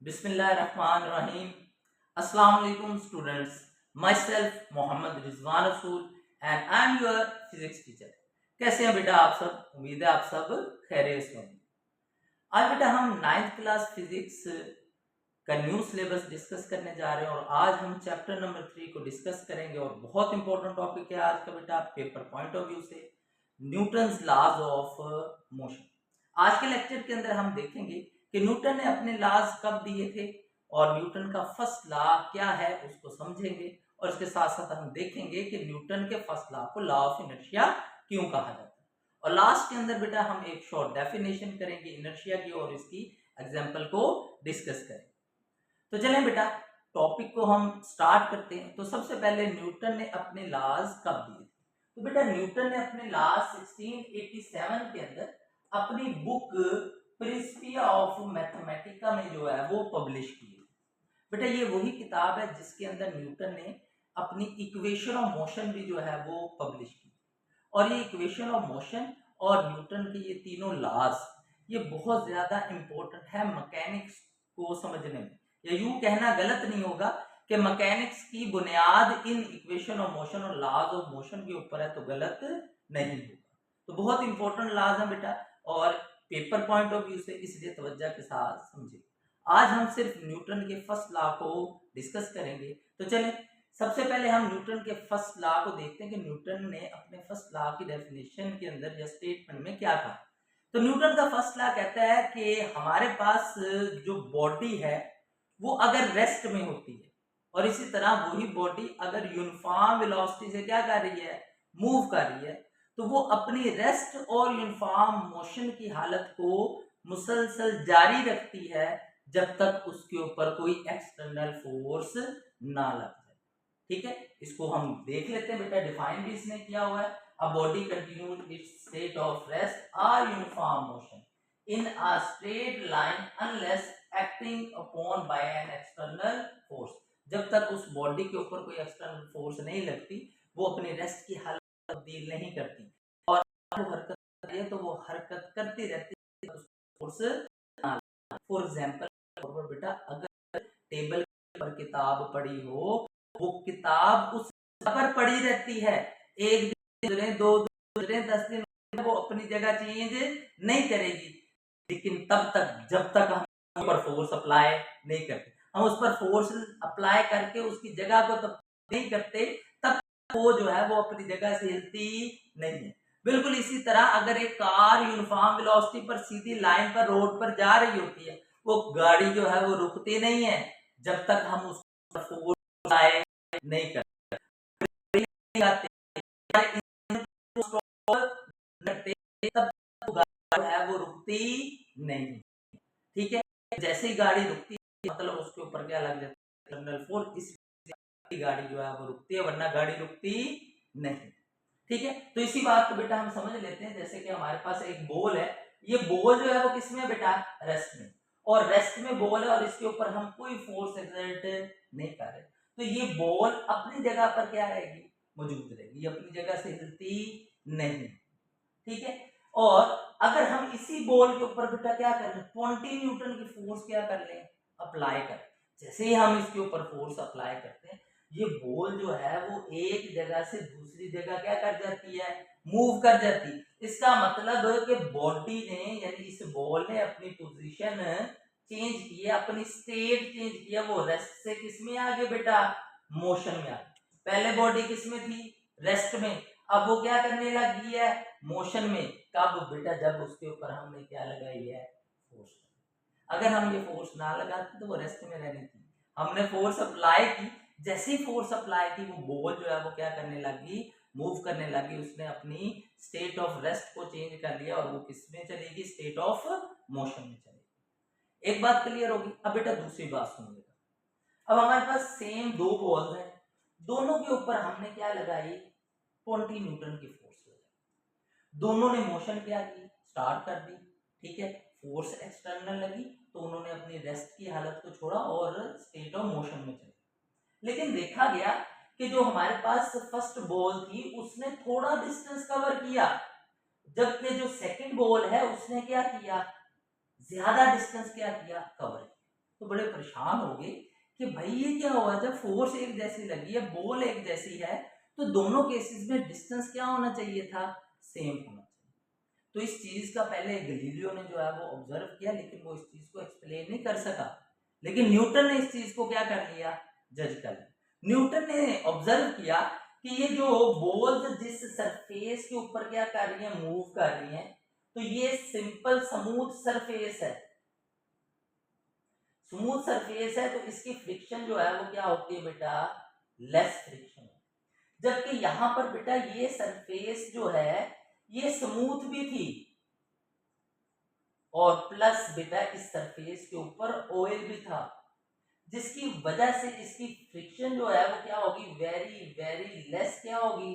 बिस्मिल्लाहिर्रहमानिर्रहीम। अस्सलाम वालेकुम students, myself Mohammad Rizwan Rasool and I am your physics teacher. कैसे हैं बेटा आप सब? उम्मीद है आप सब खैरियत से होंगे। आज बेटा हम 9th क्लास फिजिक्स का न्यू सिलेबस डिस्कस करने जा रहे हैं और आज हम चैप्टर नंबर 3 को डिस्कस करेंगे और बहुत इंपॉर्टेंट टॉपिक है आज का बेटा पेपर पॉइंट ऑफ व्यू से, न्यूटन्स लॉज ऑफ मोशन। आज के लेक्चर के अंदर हम देखेंगे कि न्यूटन ने अपने लॉज कब दिए थे और न्यूटन का फर्स्ट लॉ क्या है उसको समझेंगे और इसके साथ साथ हम देखेंगे कि न्यूटन के फर्स्ट लॉ को लॉ ऑफ इनर्शिया क्यों कहा जाता है और लास्ट के अंदर बेटा हम एक शॉर्ट डेफिनेशन करेंगे इनर्शिया की और इसकी एग्जांपल को डिस्कस करेंगे। तो चलें बेटा टॉपिक को हम स्टार्ट करते हैं। तो सबसे पहले न्यूटन ने अपने लॉज कब दिए थे? तो बेटा न्यूटन ने अपने लॉज 1687 के अंदर अपनी बुक प्रिंसिपिया ऑफ मैथमेटिका में जो है वो पब्लिश की है। बेटा ये वही किताब है जिसके अंदर न्यूटन ने अपनी इक्वेशन ऑफ मोशन भी जो है वो पब्लिश की और ये इक्वेशन ऑफ मोशन और न्यूटन के ये तीनों लॉज ये बहुत ज्यादा इंपॉर्टेंट है मैकेनिक्स को समझने में। या यूं कहना गलत नहीं होगा कि मैकेनिक्स की बुनियाद इन इक्वेशन ऑफ मोशन और लॉज ऑफ मोशन के ऊपर है, तो गलत नहीं होगा। तो बहुत इंपॉर्टेंट लॉज है बेटा और पेपर पॉइंट ऑफ व्यू से इसलिए तवज्जो के साथ समझिए। आज हम सिर्फ न्यूटन के फर्स्ट लॉ को डिस्कस करेंगे। तो चलें सबसे पहले हम न्यूटन के फर्स्ट लॉ को देखते हैं कि न्यूटन ने अपने फर्स्ट लॉ की डेफिनेशन के अंदर या स्टेटमेंट में क्या कहा। तो न्यूटन का फर्स्ट लॉ कहता है कि हमारे पास जो बॉडी है वो अगर रेस्ट में होती है और इसी तरह वही बॉडी अगर यूनिफॉर्म वेलोसिटी से क्या कर रही है, मूव कर रही है, तो वो अपनी रेस्ट और यूनिफॉर्म मोशन की हालत को मुसलसल जारी रखती है जब तक उसके ऊपर कोई एक्सटर्नल फोर्स ना लग जाए। ठीक है, इसको हम देख लेते हैं बेटा। डिफाइन भी इसने किया हुआ है, a body continues its state of rest और uniform motion in a straight line unless acting upon by an external force. जब तक उस बॉडी के ऊपर कोई एक्सटर्नल फोर्स नहीं लगती वो अपनी रेस्ट की हालत तब्दील नहीं करती और वो हरकत करती है तो वो हरकत करती रहती है फोर्स। फॉर एग्जांपल बेटा अगर टेबल पर किताब पड़ी हो वो किताब उस पर पड़ी रहती है, एक दिन दो दिन 10 दिन वो अपनी जगह चेंज नहीं करेगी, लेकिन तब तक जब तक हम ऊपर फोर्स अप्लाई नहीं करते, हम उस पर फोर्स अप्लाई करके उसकी जगह को तब नहीं करते, तब वो जो है वो अपनी जगह से हिलती नहीं है। बिल्कुल इसी तरह अगर एक कार यूनिफॉर्म वेलोसिटी पर सीधी लाइन पर रोड पर जा रही होती है, वो गाड़ी जो है वो रुकती नहीं है जब तक हम उस पर फोर्स अप्लाई नहीं करते तब है वो रुकती नहीं। ठीक है, जैसे ही गाड़ी रुकती है मतलब उसके ऊपर क्या लग जाता है, एक्सटर्नल फोर्स, इस गाड़ी जो है वो रुकती है वरना गाड़ी रुकती नहीं। ठीक है, तो इसी बात को बेटा हम समझ लेते हैं। जैसे कि हमारे पास एक बॉल है, ये बॉल जो है वो किसमें बेटा, रेस्ट में, और रेस्ट में बॉल है और इसके ऊपर हम कोई फोर्स एक्सर्ट नहीं कर रहे, तो ये बॉल अपनी जगह पर क्या रहेगी, मौजूद रहेगी, ये अपनी जगह से हिलती नहीं। ठीक है, और अगर हम इसी बॉल के ऊपर बेटा क्या कर लें, 20 न्यूटन की फोर्स क्या कर लें, अप्लाई कर, जैसे ही हम इसके ऊपर फोर्स अप्लाई करते हैं ये बॉल जो है वो एक जगह से दूसरी जगह क्या कर जाती है, मूव कर जाती है। इसका मतलब है कि बॉडी ने यानी इस बॉल ने अपनी पोजीशन चेंज की है, अपनी स्टेट चेंज किया, वो रेस्ट से किसमें आ गए बेटा, मोशन में आ गए। पहले बॉडी किसमें थी, रेस्ट में, अब वो क्या करने लगी है, मोशन में। कब बेटा, जब उसके ऊपर हमने क्या लगाई है, फोर्स। अगर हम ये फोर्स ना लगाते तो वो रेस्ट में रहनी थी, हमने फोर्स अप्लाई की, जैसे ही फोर्स अप्लाई की वो बॉल जो है वो क्या करने लगी, मूव करने लगी, उसने अपनी स्टेट ऑफ रेस्ट को चेंज कर लिया और वो किस में चलेगी, स्टेट ऑफ मोशन में चलेगी। एक बात क्लियर होगी। अब बेटा दूसरी बात सुनिएगा, अब हमारे पास सेम दो बॉल्स हैं, दोनों के ऊपर हमने क्या लगाई, 20 न्यूटन की फोर्स लगाई, दोनों ने मोशन क्या की, स्टार्ट कर दी। ठीक है, फोर्स एक्सटर्नल लगी तो उन्होंने अपनी रेस्ट की हालत को छोड़ा और स्टेट ऑफ मोशन में चले। लेकिन देखा गया कि जो हमारे पास फर्स्ट बॉल थी उसने थोड़ा डिस्टेंस कवर किया, जबकि जो सेकंड बॉल है उसने क्या किया, ज्यादा डिस्टेंस क्या किया, कवर किया। तो बड़े परेशान हो गए कि भाई ये क्या हुआ, जब फोर्स एक जैसी लगी है, बॉल एक जैसी है, तो दोनों केसेस में डिस्टेंस क्या होना चाहिए था, सेम होना चाहिए। तो इस चीज का पहले गैलीलियो ने जो है वो ऑब्जर्व किया, लेकिन वो इस चीज को एक्सप्लेन नहीं कर सका, लेकिन न्यूटन ने इस चीज को क्या कर लिया, जज कर लिया। न्यूटन ने ऑब्जर्व किया कि ये जो बॉल्स जिस सरफेस के ऊपर क्या कर रही है, मूव कर रही है, तो ये सिंपल स्मूथ सरफेस है, स्मूथ सरफेस है, तो इसकी फ्रिक्शन जो है वो क्या होती है बेटा, लेस फ्रिक्शन। जबकि यहां पर बेटा ये सरफेस जो है ये स्मूथ भी थी, और प्लस बेटा इस सरफेस के ऊपर ऑयल भी था, जिसकी वजह से इसकी फ्रिक्शन जो है वो क्या होगी, वेरी वेरी लेस क्या होगी,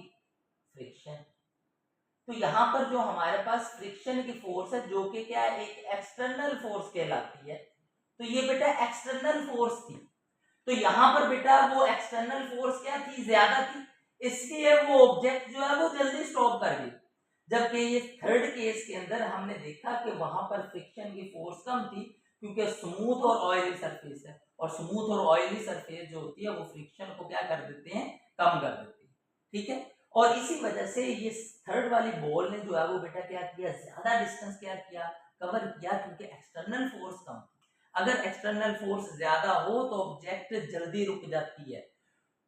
फ्रिक्शन। तो यहां पर जो हमारे पास फ्रिक्शन की फोर्स है, जो कि क्या है, एक एक्सटर्नल फोर्स कहलाती है, तो ये बेटा एक्सटर्नल फोर्स थी। तो यहां पर बेटा वो एक्सटर्नल फोर्स क्या थी, ज्यादा थी, इसलिए वो ऑब्जेक्ट जो है वो जल्दी स्टॉप कर गई। जबकि ये थर्ड केस के अंदर हमने देखा कि वहां पर फ्रिक्शन की फोर्स कम थी, क्योंकि स्मूथ और ऑयली सरफेस है, और स्मूथ और ऑयली सरफेस जो होती है वो फ्रिक्शन को क्या कर देते हैं, कम कर देती है। ठीक है, और इसी वजह से ये थर्ड वाली बॉल ने जो है वो बेटा क्या किया, ज्यादा डिस्टेंस क्या किया, कवर किया, क्योंकि एक्सटर्नल फोर्स कम थी। अगर एक्सटर्नल फोर्स ज्यादा हो तो ऑब्जेक्ट जल्दी रुक जाती है,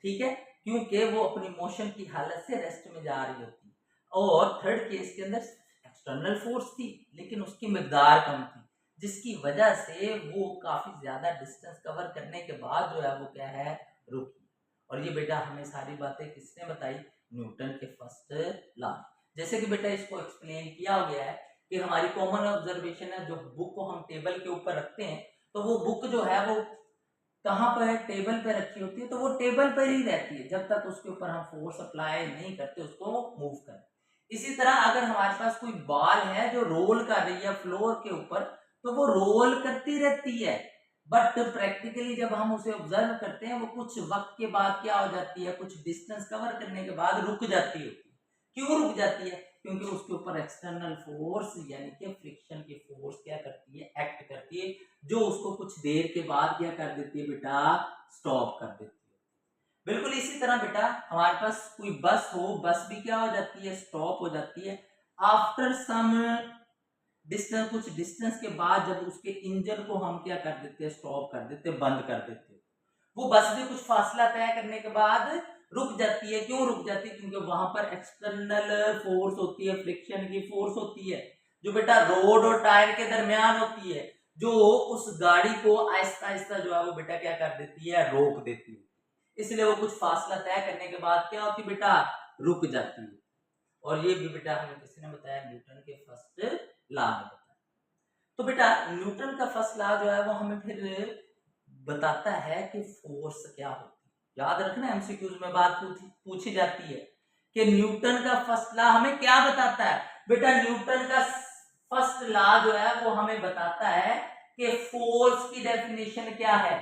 ठीक है, क्योंकि वो अपनी मोशन की हालत से रेस्ट में जा रही होती है। और थर्ड केस के अंदर एक्सटर्नल फोर्स थी, लेकिन उसकी मिकदार कम थी, जिसकी वजह से वो काफी ज्यादा डिस्टेंस कवर करने के बाद जो है वो क्या है, रुकी। और ये बेटा हमें सारी बातें किसने बताई, न्यूटन के फर्स्ट लॉ। जैसे कि बेटा इसको एक्सप्लेन किया गया है कि हमारी कॉमन ऑब्जर्वेशन है, जो बुक को हम टेबल के ऊपर रखते हैं, तो वो बुक जो है वो कहाँ पर है, टेबल पे रखी होती है, तो वो टेबल पर ही रहती है जब तक उसके ऊपर हम फोर्स अप्लाई नहीं करते, उसको मूव करें। इसी तरह अगर हमारे पास कोई बॉल है जो रोल कर रही है फ्लोर के ऊपर, तो वो रोल करती रहती है, बट प्रैक्टिकली जब हम उसे ऑब्जर्व करते हैं वो कुछ वक्त के बाद क्या हो जाती है, कुछ डिस्टेंस कवर करने के बाद रुक जाती है। क्यों रुक जाती है, क्योंकि उसके ऊपर एक्सटर्नल फोर्स यानी कि फ्रिक्शन की फोर्स क्या करती है, एक्ट करती है, जो उसको कुछ देर के बाद क्या कर देती है बेटा, स्टॉप कर देती है। बिल्कुल इसी तरह बेटा हमारे पास कोई बस हो, बस भी क्या हो जाती है, स्टॉप हो जाती है आफ्टर सम डिस्टेंस, कुछ डिस्टेंस के बाद जब उसके इंजन को हम क्या कर देते हैं, स्टॉप कर देते हैं, बंद कर देते हैं। वो बस भी कुछ फासला तय करने के बाद रुक जाती है। क्यों रुक जाती है, क्योंकि वहां पर एक्सटर्नल फोर्स होती है, फ्रिक्शन की फोर्स होती है, जो बेटा रोड और टायर के दरमियान होती है, जो उस गाड़ी को आहिस्ता आहिस्ता जो है वो बेटा क्या कर देती है, रोक देती है। इसलिए वो कुछ फासला तय करने के बाद क्या होती है बेटा, रुक जाती है। और ये भी बेटा हमें किसी ने बताया, न्यूटन के फर्स्ट लॉ ने बताया। तो बेटा न्यूटन का फर्स्ट लॉ जो है वो हमें फिर बताता है कि फोर्स क्या होती है। याद रखना एमसीक्यूज में बात पूछी जाती है कि न्यूटन का फर्स्ट लॉ हमें क्या बताता है। बेटा न्यूटन का फर्स्ट लॉ जो है वो हमें बताता है कि फोर्स की डेफिनेशन क्या है।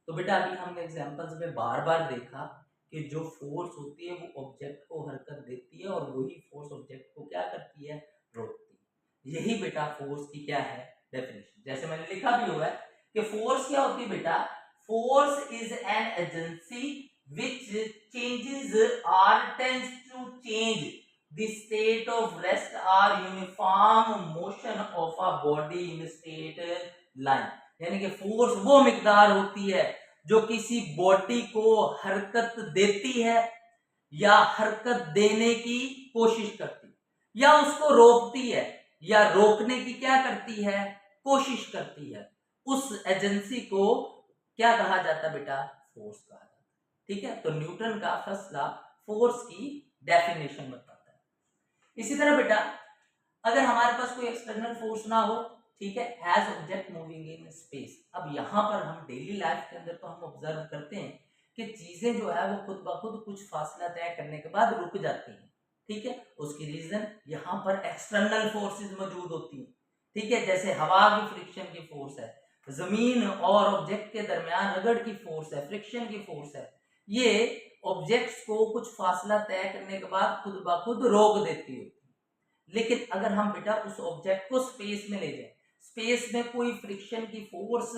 तो बेटा अभी हमने एग्जांपल्स में बार बार देखा कि जो फोर्स होती है वो ऑब्जेक्ट को हरकत देती है, और वही फोर्स ऑब्जेक्ट को क्या करती है, रोकती है। यही बेटा फोर्स की क्या है, डेफिनेशन। जैसे मैंने लिखा भी हुआ है कि फोर्स क्या होती है बेटा, force is an agency which changes or tends to change the state of rest or uniform motion of a body in straight line। यानी कि फोर्स वो मिकदार होती है जो किसी बॉडी को हरकत देती है या हरकत देने की कोशिश करती है, या उसको रोकती है या रोकने की क्या करती है, कोशिश करती है। उस एजेंसी को क्या कहा जाता है बेटा, फोर्स कहा जाता है। ठीक है, तो न्यूटन का फर्स्ट लॉ फोर्स की डेफिनेशन बताता है। इसी तरह बेटा अगर हमारे पास कोई एक्सटर्नल फोर्स ना हो, ठीक है, as object moving in space. अब यहाँ पर हम डेली लाइफ के अंदर तो हम ऑब्जर्व करते हैं कि चीजें जो है वो खुद ब खुद कुछ फासला तय करने के बाद रुक जाती हैं। ठीक है, उसकी रीजन यहाँ पर एक्सटर्नल फोर्सेस मौजूद होती हैं। ठीक है, जैसे हवा की फ्रिक्शन की फोर्स है, जमीन और ऑब्जेक्ट के दरमियान रगड़ की फोर्स है, फ्रिक्शन की फोर्स है। ये ऑब्जेक्ट्स को कुछ फासला तय करने के बाद खुद ब खुद रोक देती है। लेकिन अगर हम बेटा उस ऑब्जेक्ट को स्पेस में ले जाए, स्पेस में कोई फ्रिक्शन की फोर्स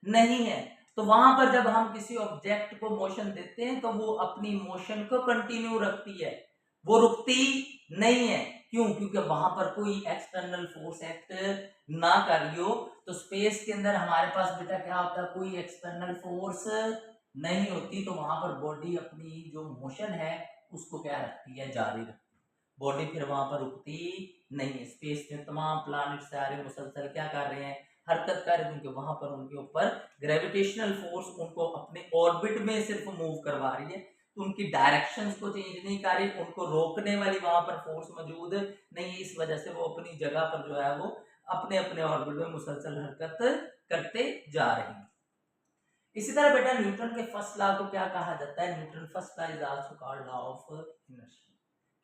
नहीं है। तो वहां पर जब हम किसी ऑब्जेक्ट को मोशन देते हैं तो वो अपनी मोशन को कंटिन्यू रखती है, वो रुकती नहीं है। क्यों? क्योंकि वहां पर कोई एक्सटर्नल फोर्स एक्ट ना कर रही हो। तो स्पेस के अंदर हमारे पास बेटा क्या होता है, कोई एक्सटर्नल फोर्स नहीं होती, तो वहां पर बॉडी अपनी जो मोशन है उसको क्या रखती है, जारी रखती है। बॉडी फिर वहां पर रुकती नहीं है। स्पेस में तमाम प्लैनेट सारे मुसलसल क्या कर रहे हैं, हरकत कर रहे हैं, क्योंकि वहां पर उनके ऊपर ग्रेविटेशनल फोर्स उनको अपने ऑर्बिट में सिर्फ मूव करवा रही है। तो उनकी डायरेक्शंस को चेंज नहीं कर रही, उनको रोकने वाली वहां पर फोर्स मौजूद नहीं है। इस वजह से वो अपनी जगह पर जो है वो अपने अपने ऑर्बिट में मुसलसल हरकत करते जा रहे हैं। इसी तरह बेटा न्यूटन के फर्स्ट लॉ को क्या कहा जाता है, Newton first law is also called law of inertia.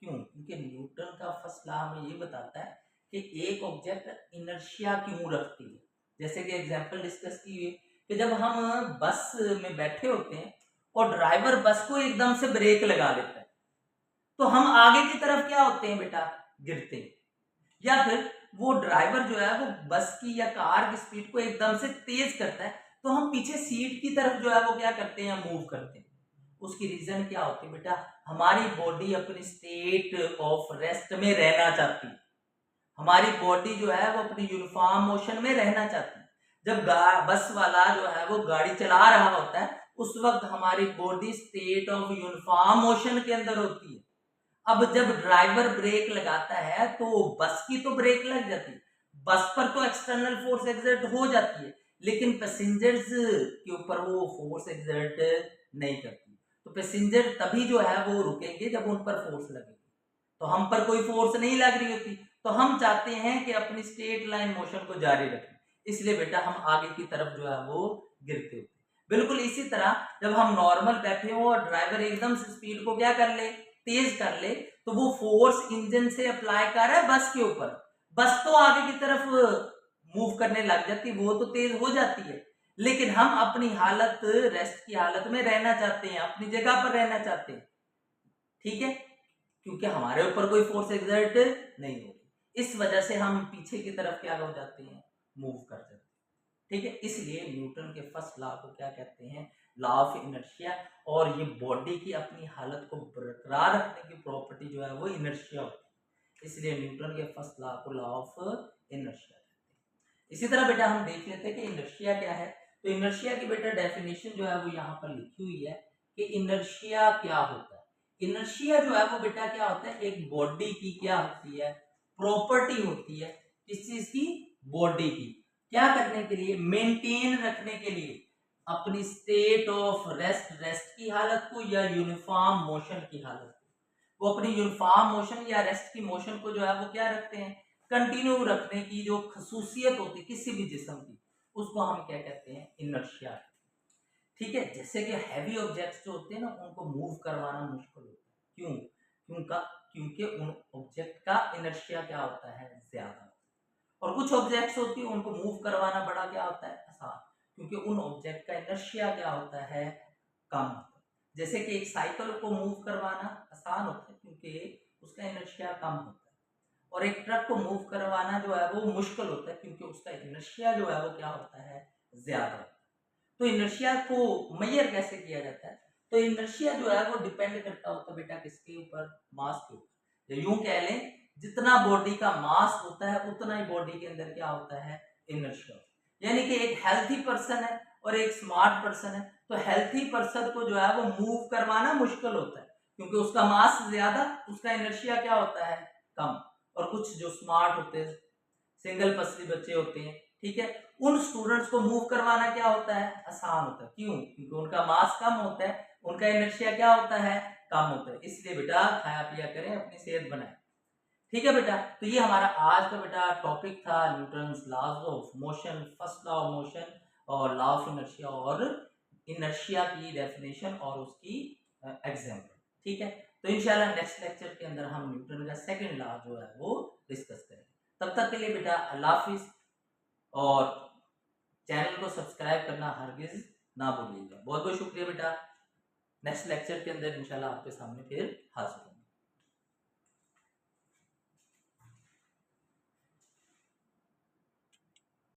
क्यों? क्योंकि न्यूटन का फर्स्ट लॉ हमें ये बताता है कि एक ऑब्जेक्ट इनर्शिया क्यों रखती है। जैसे कि एग्जांपल डिस्कस की हुई कि जब हम बस में बैठे होते हैं और ड्राइवर बस को एकदम से ब्रेक लगा देता है तो हम आगे की तरफ क्या होते हैं बेटा, गिरते हैं। या फिर वो ड्राइवर जो है वो बस की या कार की स्पीड को एकदम से तेज करता है तो हम पीछे सीट की तरफ जो है वो क्या करते हैं, मूव करते हैं। उसकी रीजन क्या होती है बेटा, हमारी बॉडी अपनी स्टेट ऑफ रेस्ट में रहना चाहती है। हमारी बॉडी जो है वो अपनी यूनिफॉर्म मोशन में रहना चाहती है। जब बस वाला जो है वो गाड़ी चला रहा होता है उस वक्त हमारी body state of uniform motion के अंदर होती है। अब जब ड्राइवर ब्रेक लगाता है तो बस की तो ब्रेक लग जाती है, बस पर तो एक्सटर्नल फोर्स एक्सर्ट हो जाती है, लेकिन पैसेंजर्स के ऊपर वो फोर्स एक्सर्ट नहीं करती। तो पैसेंजर तभी जो है वो रुकेंगे जब उन पर फोर्स लगेगी। तो हम पर कोई फोर्स नहीं लग रही होती, तो हम चाहते हैं कि अपनी स्ट्रेट लाइन मोशन को जारी रखें, इसलिए बेटा हम आगे की तरफ जो है वो गिरते होते। बिल्कुल इसी तरह जब हम नॉर्मल बैठे हो और ड्राइवर एकदम से स्पीड को क्या कर ले, तेज कर ले, तो वो फोर्स इंजन से अप्लाई कर रहा है बस के ऊपर। बस तो आगे की तरफ मूव करने लग जाती, वो तो तेज हो जाती है, लेकिन हम अपनी हालत रेस्ट की हालत में रहना चाहते हैं, अपनी जगह पर रहना चाहते हैं। ठीक है, क्योंकि हमारे ऊपर कोई फोर्स एक्सर्ट नहीं होगी, इस वजह से हम पीछे की तरफ क्या हो जाते हैं, मूव कर जाते हैं। ठीक है, इसलिए न्यूटन के फर्स्ट लॉ को क्या कहते हैं, लॉ ऑफ इनर्शिया। और ये बॉडी की अपनी हालत को बरकरार रखने की प्रॉपर्टी जो है वो इनर्शिया होती है, इसलिए न्यूटन के फर्स्ट लॉ को लॉ ऑफ इनर्शिया कहते हैं। इसी तरह बेटा हम देख लेते हैं कि इनर्शिया क्या है। तो इनर्शिया की बेटा डेफिनेशन जो है वो यहाँ पर लिखी हुई है कि इनर्शिया क्या होता है। इनर्शिया जो है वो बेटा क्या होता है, एक बॉडी की क्या होती है, प्रॉपर्टी होती है। किस चीज की, बॉडी की। क्या करने के लिए, मेंटेन रखने के लिए अपनी स्टेट ऑफ रेस्ट की हालत को या यूनिफॉर्म मोशन की हालत को। वो अपनी यूनिफॉर्म मोशन या रेस्ट की मोशन को जो है वो क्या रखते हैं, कंटिन्यू रखने की जो खसूसियत होती है किसी भी जिस्म की, उसको हम क्या कहते हैं, इनर्शिया। ठीक है, जैसे कि हैवी ऑब्जेक्ट्स जो होते हैं ना उनको मूव करवाना मुश्किल होता है। क्यों? क्योंकि उन ऑब्जेक्ट का इनर्शिया क्या होता है, ज्यादा। और कुछ ऑब्जेक्ट्स होती है उनको मूव करवाना बड़ा क्या होता है, आसान, क्योंकि उन ऑब्जेक्ट का इनर्शिया क्या होता है, कम होता है। जैसे कि एक साइकिल को मूव करवाना आसान होता है क्योंकि उसका इनर्शिया कम होता है, और एक ट्रक को मूव करवाना जो है वो मुश्किल होता है क्योंकि उसका इनर्शिया जो है वो क्या होता है, ज्यादा होता है। तो इनर्शिया को मेजर कैसे किया जाता है, तो इनर्शिया जो है वो डिपेंड करता होता है बेटा किसके ऊपर, मास के ऊपर। यूं कह लें जितना बॉडी का मास होता है उतना ही बॉडी के अंदर क्या होता है, इनर्शिया। यानी कि एक हेल्थी पर्सन है और एक स्मार्ट पर्सन है, तो हेल्थी पर्सन को जो है वो मूव करवाना मुश्किल होता है क्योंकि उसका मास ज्यादा, उसका इनर्शिया क्या होता है, कम। और कुछ जो स्मार्ट होते हैं, सिंगल पसली बच्चे होते हैं, ठीक है, उन स्टूडेंट्स को मूव करवाना क्या होता है, आसान होता है। क्यों? क्योंकि उनका मास कम होता है, उनका इनर्शिया क्या होता है, कम होता है। इसलिए बेटा खाया पिया करें, अपनी सेहत बनाएं। ठीक है बेटा, तो ये हमारा आज का बेटा टॉपिक था Newton's laws of motion, first law of motion और लॉ ऑफ इनर्शिया, और इनर्शिया की डेफिनेशन और उसकी एग्जांपल। ठीक है, तो इंशाल्लाह नेक्स्ट लेक्चर के अंदर हम न्यूटन का सेकंड लॉ जो है वो डिस्कस करेंगे। तब तक के लिए बेटा अल्लाह हाफिज, और चैनल को सब्सक्राइब करना हरगिज ना भूलिएगा। बहुत बहुत शुक्रिया बेटा। नेक्स्ट लेक्चर के अंदर इंशाल्लाह आपके सामने फिर हाजिर हूँ।